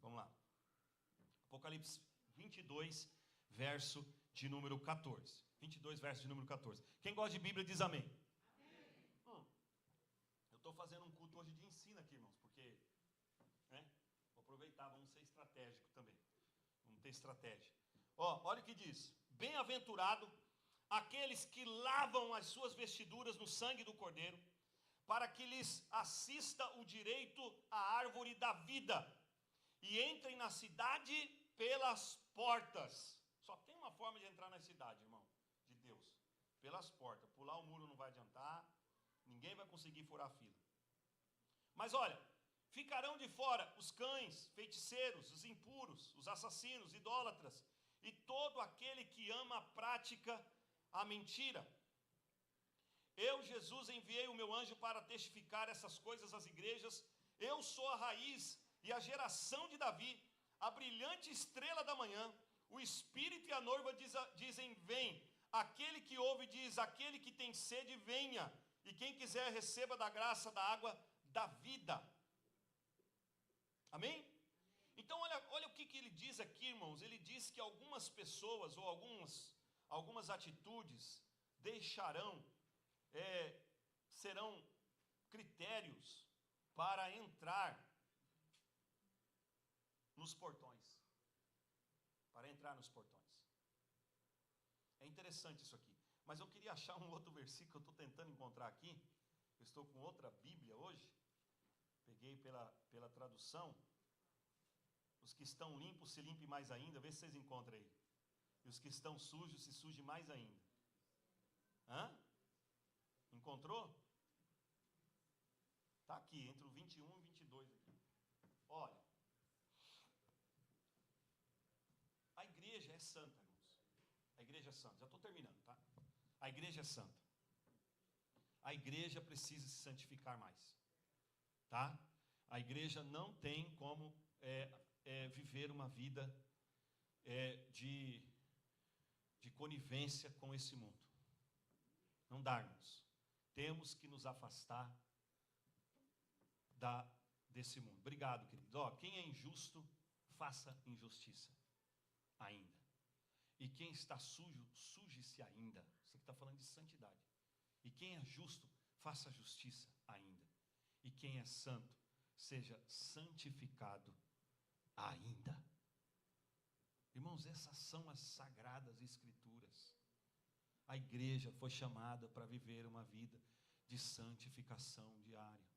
Vamos lá. Apocalipse 22, verso de número 14. 22, verso de número 14. Quem gosta de Bíblia diz amém. Amém. Eu estou fazendo um culto hoje de ensino aqui, irmãos, porque, né, vou aproveitar, vamos ser estratégico também. Vamos ter estratégia. Olha o que diz. Bem-aventurado aqueles que lavam as suas vestiduras no sangue do Cordeiro, para que lhes assista o direito à árvore da vida, e entrem na cidade pelas portas. Só tem uma forma de entrar na cidade, irmão, de Deus. Pelas portas. Pular o muro não vai adiantar. Ninguém vai conseguir furar a fila. Mas olha, ficarão de fora os cães, feiticeiros, os impuros, os assassinos, idólatras, e todo aquele que ama a prática, a mentira. Eu, Jesus, enviei o meu anjo para testificar essas coisas às igrejas. Eu sou a raiz e a geração de Davi, a brilhante estrela da manhã. O Espírito e a noiva dizem, vem. Aquele que ouve diz, aquele que tem sede, venha. E quem quiser, receba da graça da água da vida. Amém? Então, olha o que ele diz aqui, irmãos. Ele diz que algumas pessoas, ou algumas atitudes, deixarão, serão critérios para entrar nos portões. Para entrar nos portões. É interessante isso aqui. Mas eu queria achar um outro versículo que eu estou tentando encontrar aqui. Eu estou com outra Bíblia hoje. Peguei pela tradução. Os que estão limpos se limpem mais ainda. Vê se vocês encontram aí. E os que estão sujos se sujem mais ainda. Encontrou? Está aqui, entre o 21 e 22 aqui. Olha. A igreja é santa, irmãos. A igreja é santa. Já estou terminando, tá? A igreja é santa. A igreja precisa se santificar mais. Tá? A igreja não tem como viver uma vida de conivência com esse mundo. Não dá, irmãos. Temos que nos afastar desse mundo. Obrigado, queridos. Quem é injusto, faça injustiça ainda. E quem está sujo, suje-se ainda. Isso aqui está falando de santidade. E quem é justo, faça justiça ainda. E quem é santo, seja santificado ainda. Irmãos, essas são as sagradas escrituras. A igreja foi chamada para viver uma vida de santificação diária,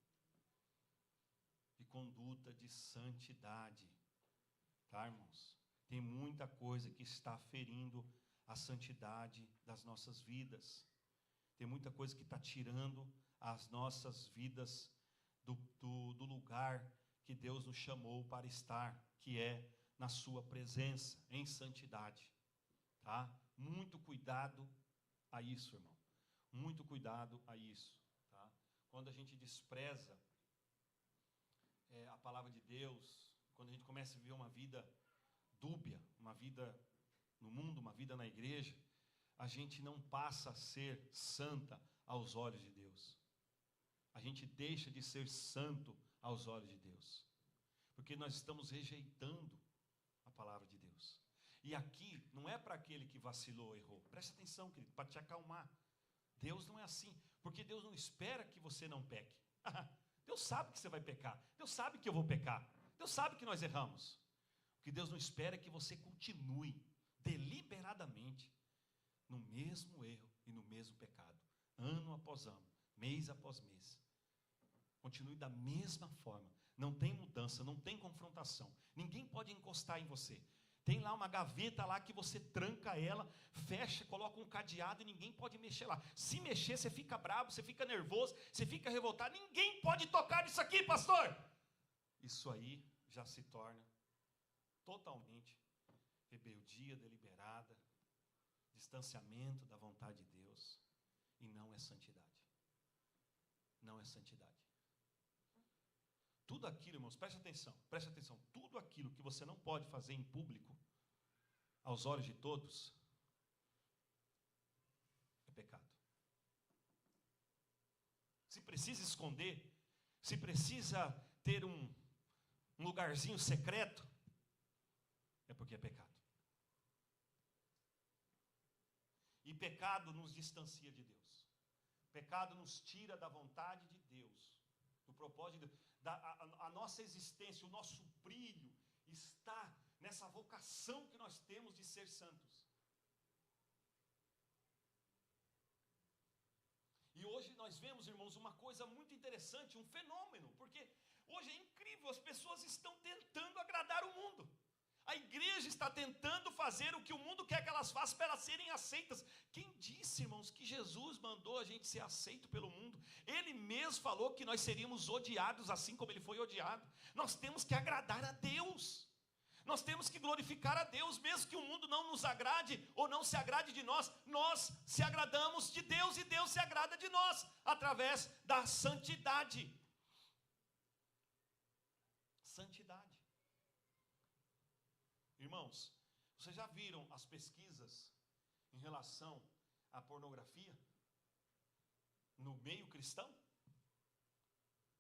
de conduta de santidade. Tá, irmãos? Tem muita coisa que está ferindo a santidade das nossas vidas. Tem muita coisa que está tirando as nossas vidas do lugar que Deus nos chamou para estar, que é na sua presença, em santidade. Tá? Muito cuidado a isso, irmão. Muito cuidado a isso. Tá? Quando a gente despreza a palavra de Deus, quando a gente começa a viver uma vida dúbia, uma vida no mundo, uma vida na igreja, a gente não passa a ser santa aos olhos de Deus. A gente deixa de ser santo aos olhos de Deus, porque nós estamos rejeitando a palavra de Deus. E aqui não é para aquele que vacilou, errou. Presta atenção, querido, para te acalmar. Deus não é assim, porque Deus não espera que você não peque. Deus sabe que você vai pecar. Deus sabe que eu vou pecar. Deus sabe que nós erramos. O que Deus não espera é que você continue deliberadamente no mesmo erro e no mesmo pecado, ano após ano, mês após mês. Continue da mesma forma. Não tem mudança, não tem confrontação. Ninguém pode encostar em você. Tem lá uma gaveta lá que você tranca ela, fecha, coloca um cadeado e ninguém pode mexer lá. Se mexer, você fica bravo, você fica nervoso, você fica revoltado. Ninguém pode tocar nisso aqui, pastor. Isso aí já se torna totalmente rebeldia deliberada, distanciamento da vontade de Deus, e não é santidade. Não é santidade. Tudo aquilo, irmãos, preste atenção, tudo aquilo que você não pode fazer em público, aos olhos de todos, é pecado. Se precisa esconder, se precisa ter um lugarzinho secreto, é porque é pecado. E pecado nos distancia de Deus. Pecado nos tira da vontade de Deus, do propósito de Deus. A nossa existência, o nosso brilho está nessa vocação que nós temos de ser santos. E hoje nós vemos, irmãos, uma coisa muito interessante, um fenômeno, porque hoje é incrível, as pessoas estão tentando agradar o mundo. A igreja está tentando fazer o que o mundo quer que elas façam para elas serem aceitas. Quem disse, irmãos, que Jesus mandou a gente ser aceito pelo mundo? Ele mesmo falou que nós seríamos odiados assim como ele foi odiado. Nós temos que agradar a Deus. Nós temos que glorificar a Deus, mesmo que o mundo não nos agrade ou não se agrade de nós. Nós se agradamos de Deus e Deus se agrada de nós através da santidade. Santidade. Irmãos, vocês já viram as pesquisas em relação à pornografia no meio cristão?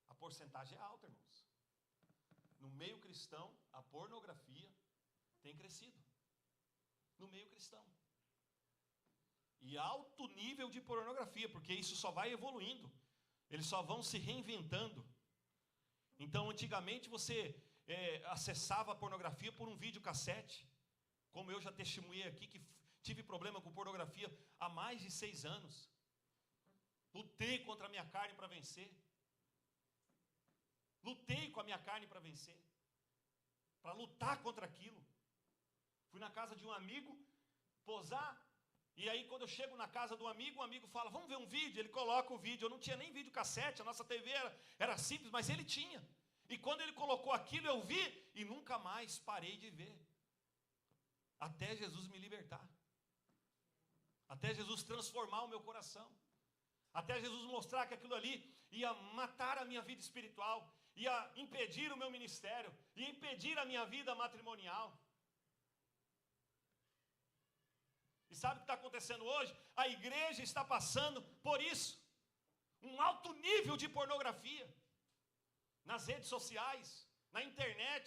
A porcentagem é alta, irmãos. No meio cristão, a pornografia tem crescido. No meio cristão. E alto nível de pornografia, porque isso só vai evoluindo. Eles só vão se reinventando. Então, antigamente você acessava a pornografia por um videocassete, como eu já testemunhei aqui, que tive problema com pornografia há mais de 6 anos. Lutei contra a minha carne para vencer. Lutei com a minha carne para vencer, para lutar contra aquilo. Fui na casa de um amigo, posar, e aí quando eu chego na casa do amigo, o amigo fala, vamos ver um vídeo, ele coloca o vídeo. Eu não tinha nem videocassete, a nossa TV era simples, mas ele tinha. E quando ele colocou aquilo, eu vi e nunca mais parei de ver. Até Jesus me libertar. Até Jesus transformar o meu coração. Até Jesus mostrar que aquilo ali ia matar a minha vida espiritual, ia impedir o meu ministério, ia impedir a minha vida matrimonial. E sabe o que está acontecendo hoje? A igreja está passando por isso. Um alto nível de pornografia. Nas redes sociais, na internet,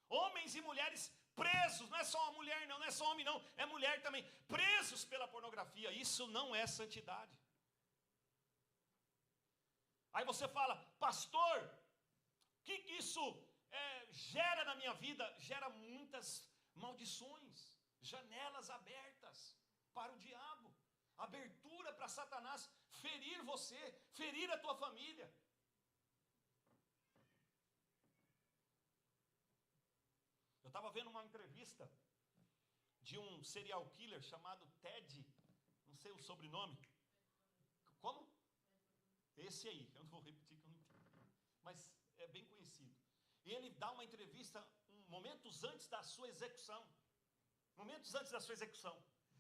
homens e mulheres presos, não é só uma mulher não, não é só homem não, é mulher também, presos pela pornografia. Isso não é santidade. Aí você fala, pastor, o que isso gera na minha vida? Gera muitas maldições, janelas abertas para o diabo, abertura para Satanás ferir você, ferir a tua família. Eu estava vendo uma entrevista de um serial killer chamado Ted, não sei o sobrenome. Como? Esse aí, eu não vou repetir que eu não entendo, mas é bem conhecido. E ele dá uma entrevista momentos antes da sua execução. Momentos antes da sua execução.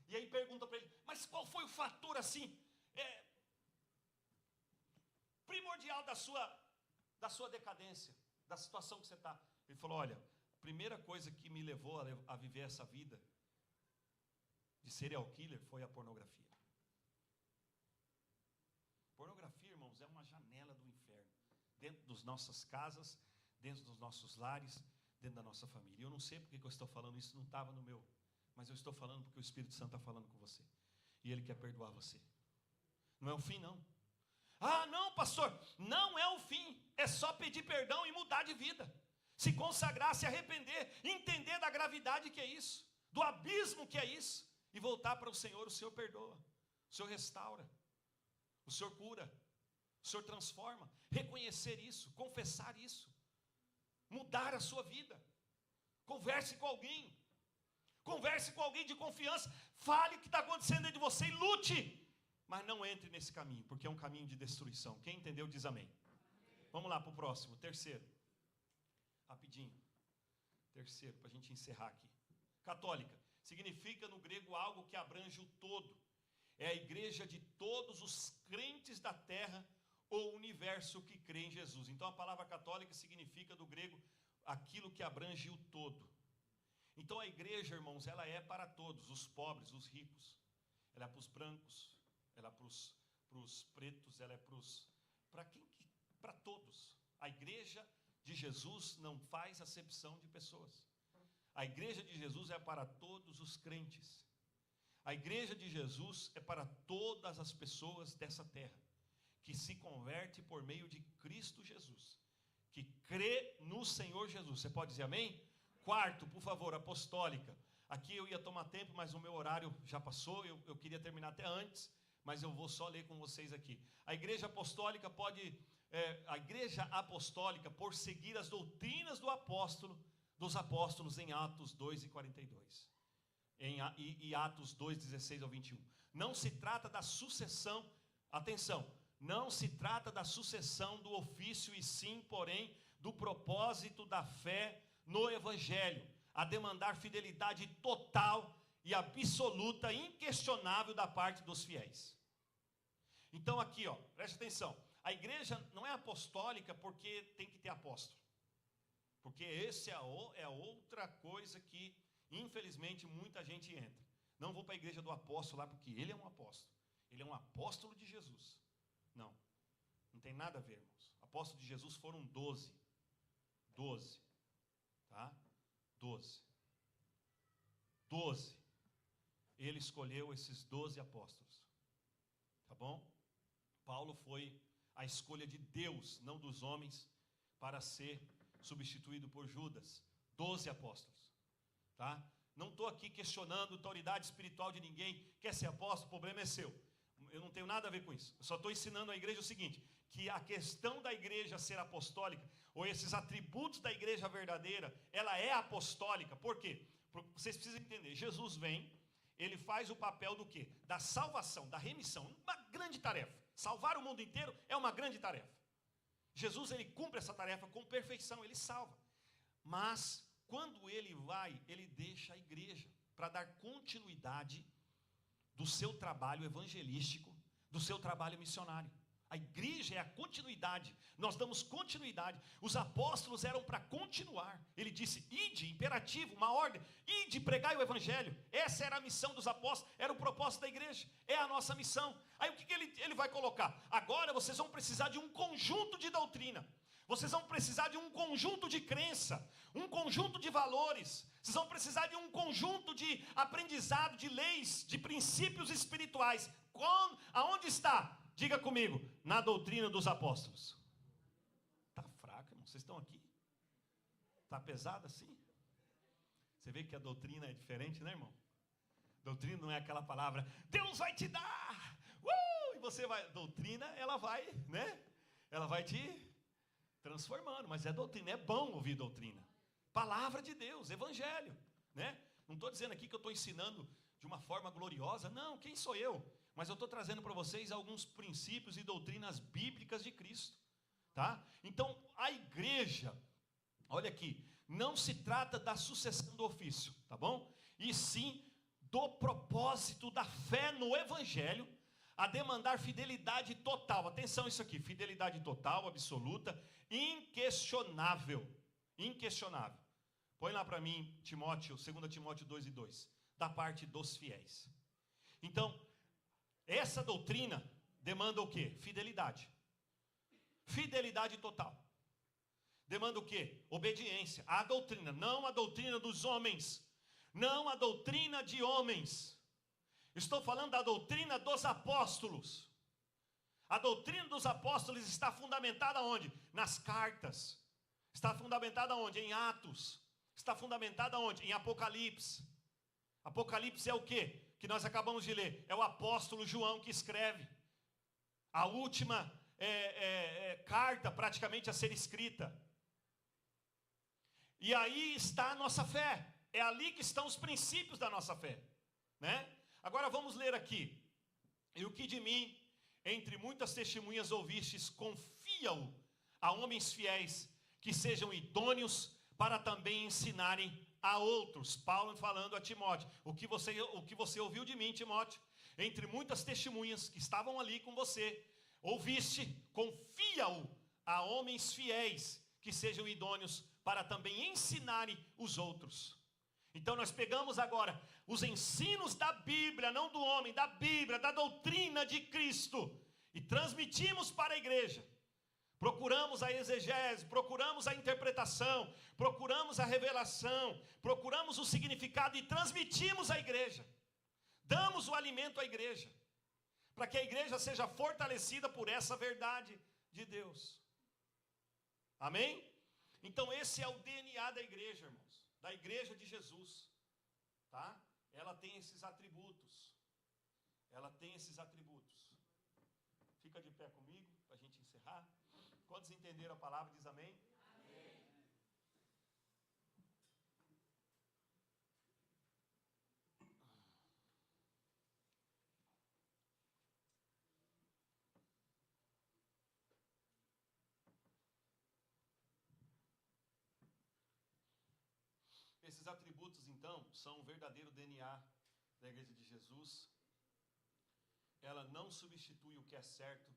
E aí pergunta para ele, mas qual foi o fator assim, primordial da sua decadência, da situação que você está? Ele falou, olha, a primeira coisa que me levou a viver essa vida de serial killer foi a pornografia. Pornografia, irmãos, é uma janela do inferno, dentro das nossas casas, dentro dos nossos lares, dentro da nossa família. Eu não sei porque que eu estou falando isso, não estava no meu, mas eu estou falando porque o Espírito Santo está falando com você, e Ele quer perdoar você. Não é o fim, não. Ah, não, pastor, não é o fim, é só pedir perdão e mudar de vida, se consagrar, se arrepender, entender da gravidade que é isso, do abismo que é isso, e voltar para o Senhor. O Senhor perdoa, o Senhor restaura, o Senhor cura, o Senhor transforma. Reconhecer isso, confessar isso, mudar a sua vida. Converse com alguém de confiança, fale o que está acontecendo dentro de você e lute, mas não entre nesse caminho, porque é um caminho de destruição. Quem entendeu diz amém. Vamos lá para o próximo, terceiro, rapidinho, terceiro, para a gente encerrar aqui. Católica significa no grego algo que abrange o todo. É a igreja de todos os crentes da terra ou universo que crê em Jesus. Então a palavra católica significa do grego aquilo que abrange o todo. Então a igreja, irmãos, ela é para todos, os pobres, os ricos. Ela é para os brancos, ela é para os pretos, ela é para todos. A igreja de Jesus não faz acepção de pessoas. A igreja de Jesus é para todos os crentes. A igreja de Jesus é para todas as pessoas dessa terra, que se converte por meio de Cristo Jesus, que crê no Senhor Jesus. Você pode dizer amém? Quarto, por favor, apostólica. Aqui eu ia tomar tempo, mas o meu horário já passou, eu queria terminar até antes, mas eu vou só ler com vocês aqui. A igreja apostólica por seguir as doutrinas dos apóstolos em Atos 2 e 42. E Atos 2, 16 ao 21. Não se trata da sucessão, atenção, não se trata da sucessão do ofício, e sim, porém, do propósito da fé no Evangelho, a demandar fidelidade total e absoluta, inquestionável da parte dos fiéis. Então aqui, preste atenção, a igreja não é apostólica porque tem que ter apóstolo, porque esse é outra coisa que infelizmente muita gente entra. Não vou para a igreja do apóstolo lá porque ele é um apóstolo. Ele é um apóstolo de Jesus. Não tem nada a ver, irmãos. Apóstolos de Jesus foram 12. Tá? 12. Ele escolheu esses 12 apóstolos. Tá bom? Paulo foi a escolha de Deus, não dos homens, para ser substituído por Judas. 12 apóstolos. Tá? Não estou aqui questionando a autoridade espiritual de ninguém. Quer ser apóstolo? O problema é seu. Eu não tenho nada a ver com isso. Eu só estou ensinando à igreja o seguinte, que a questão da igreja ser apostólica, ou esses atributos da igreja verdadeira, ela é apostólica. Por quê? Vocês precisam entender. Jesus vem, ele faz o papel do quê? Da salvação, da remissão. Uma grande tarefa. Salvar o mundo inteiro é uma grande tarefa. Jesus, ele cumpre essa tarefa com perfeição, ele salva. Mas quando ele vai, ele deixa a igreja para dar continuidade do seu trabalho evangelístico, do seu trabalho missionário. A igreja é a continuidade, nós damos continuidade. Os apóstolos eram para continuar. Ele disse, ide, imperativo, uma ordem, ide, pregai o evangelho. Essa era a missão dos apóstolos, era o propósito da igreja, é a nossa missão. Aí o que ele vai colocar? Agora vocês vão precisar de um conjunto de doutrina. Vocês vão precisar de um conjunto de crença, um conjunto de valores. Vocês vão precisar de um conjunto de aprendizado, de leis, de princípios espirituais. Aonde está? diga comigo, na doutrina dos apóstolos. Está fraca, irmão, vocês estão aqui? Está pesada assim? Você vê que a doutrina é diferente, né, irmão? Doutrina não é aquela palavra, Deus vai te dar, e você vai, doutrina, ela vai, né? Ela vai te transformando, mas é doutrina, é bom ouvir doutrina. Palavra de Deus, evangelho, né? Não estou dizendo aqui que eu estou ensinando de uma forma gloriosa, não, quem sou eu? Mas eu estou trazendo para vocês alguns princípios e doutrinas bíblicas de Cristo, tá? Então, a igreja, olha aqui, não se trata da sucessão do ofício, tá bom? E sim do propósito da fé no evangelho, a demandar fidelidade total. Atenção isso aqui, fidelidade total, absoluta, inquestionável. Inquestionável. Põe lá para mim, Timóteo, 2 Timóteo 2:2, da parte dos fiéis. Então, essa doutrina demanda o quê? Fidelidade. Fidelidade total. Demanda o quê? Obediência. A doutrina, não a doutrina dos homens. Não a doutrina de homens. Estou falando da doutrina dos apóstolos. A doutrina dos apóstolos está fundamentada onde? Nas cartas. Está fundamentada onde? Em Atos. Está fundamentada onde? Em Apocalipse. Apocalipse é o quê? Que nós acabamos de ler. É o apóstolo João que escreve. A última carta praticamente a ser escrita. E aí está a nossa fé. É ali que estão os princípios da nossa fé, né? Agora vamos ler aqui. E o que de mim, entre muitas testemunhas ouvistes, confia-o a homens fiéis, que sejam idôneos para também ensinarem a outros. Paulo falando a Timóteo, o que você ouviu de mim, Timóteo, entre muitas testemunhas que estavam ali com você, ouviste, confia-o a homens fiéis, que sejam idôneos para também ensinarem os outros. Então nós pegamos agora os ensinos da Bíblia, não do homem, da Bíblia, da doutrina de Cristo, e transmitimos para a igreja. Procuramos a exegese, procuramos a interpretação, procuramos a revelação, procuramos o significado e transmitimos à igreja. Damos o alimento à igreja, para que a igreja seja fortalecida por essa verdade de Deus. Amém? Então esse é o DNA da igreja, irmãos. Da igreja de Jesus, tá? Ela tem esses atributos. Ela tem esses atributos. Fica de pé comigo, para a gente encerrar. Quantos entenderam a palavra, diz amém? Amém. Esses atributos, então, são o verdadeiro DNA da igreja de Jesus. Ela não substitui o que é certo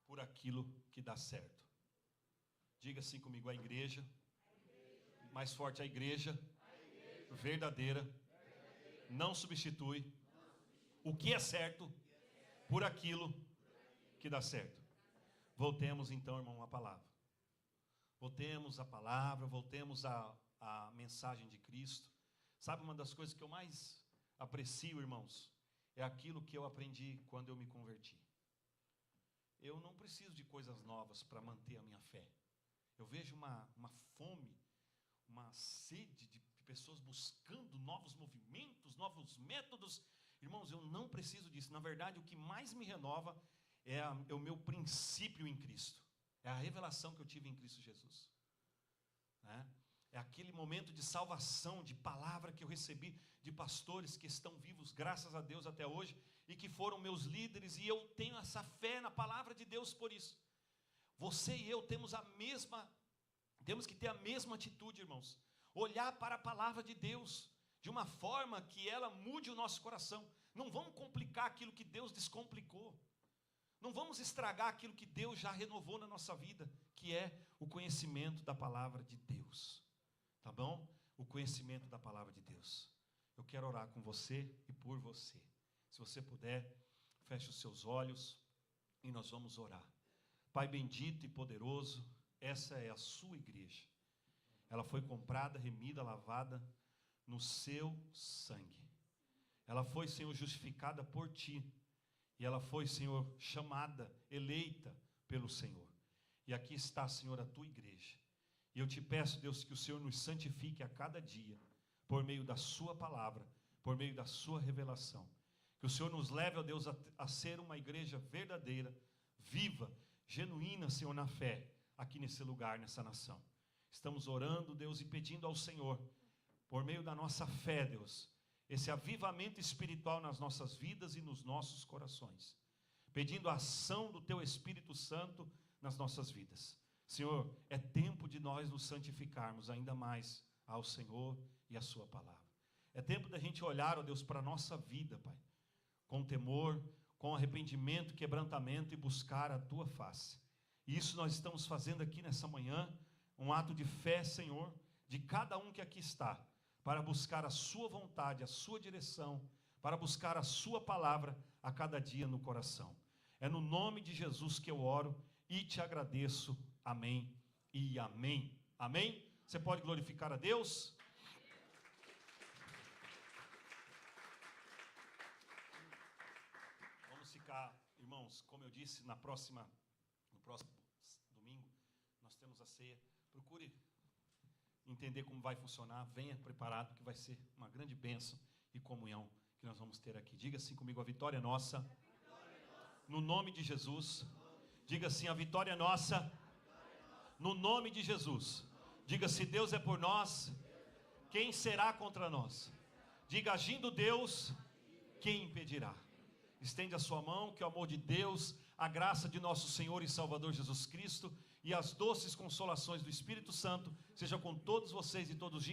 por aquilo que dá certo. Diga assim comigo, a igreja. Mais forte, a igreja verdadeira não substitui o que é certo por aquilo que dá certo. Voltemos então, irmão, à palavra. Voltemos à palavra, voltemos a mensagem de Cristo. Sabe uma das coisas que eu mais aprecio, irmãos, é aquilo que eu aprendi quando eu me converti. Eu não preciso de coisas novas para manter a minha fé. Eu vejo uma fome, uma sede de pessoas buscando novos movimentos, novos métodos. Irmãos, eu não preciso disso. Na verdade, o que mais me renova é o meu princípio em Cristo. É a revelação que eu tive em Cristo Jesus, né? É aquele momento de salvação, de palavra que eu recebi de pastores que estão vivos, graças a Deus, até hoje, e que foram meus líderes, e eu tenho essa fé na palavra de Deus por isso. Você e eu temos que ter a mesma atitude, irmãos. Olhar para a palavra de Deus, de uma forma que ela mude o nosso coração. Não vamos complicar aquilo que Deus descomplicou. Não vamos estragar aquilo que Deus já renovou na nossa vida, que é o conhecimento da palavra de Deus. Tá bom? O conhecimento da palavra de Deus. Eu quero orar com você e por você. Se você puder, feche os seus olhos e nós vamos orar. Pai bendito e poderoso, essa é a sua igreja. Ela foi comprada, remida, lavada no seu sangue. Ela foi, Senhor, justificada por ti. E ela foi, Senhor, chamada, eleita pelo Senhor. E aqui está, Senhor, a tua igreja. E eu te peço, Deus, que o Senhor nos santifique a cada dia, por meio da sua palavra, por meio da sua revelação. Que o Senhor nos leve, ó Deus, a ser uma igreja verdadeira, viva, genuína, Senhor, na fé, aqui nesse lugar, nessa nação. Estamos orando, Deus, e pedindo ao Senhor, por meio da nossa fé, Deus, esse avivamento espiritual nas nossas vidas e nos nossos corações. Pedindo a ação do Teu Espírito Santo nas nossas vidas. Senhor, é tempo de nós nos santificarmos ainda mais ao Senhor e à Sua palavra. É tempo da gente olhar, ó Deus, para a nossa vida, Pai, com temor, com arrependimento, quebrantamento e buscar a Tua face. E isso nós estamos fazendo aqui nessa manhã, um ato de fé, Senhor, de cada um que aqui está, para buscar a Sua vontade, a Sua direção, para buscar a Sua palavra a cada dia no coração. É no nome de Jesus que eu oro e te agradeço. Amém e amém. Amém? Você pode glorificar a Deus? Vamos ficar, irmãos, como eu disse, no próximo domingo, nós temos a ceia. Procure entender como vai funcionar, venha preparado, que vai ser uma grande bênção e comunhão que nós vamos ter aqui. Diga assim comigo: a vitória é nossa. No nome de Jesus. Diga assim: a vitória é nossa. No nome de Jesus. Diga: se Deus é por nós, quem será contra nós? Diga: agindo Deus, quem impedirá? Estende a sua mão, que o amor de Deus, a graça de nosso Senhor e Salvador Jesus Cristo e as doces consolações do Espírito Santo seja com todos vocês e todos.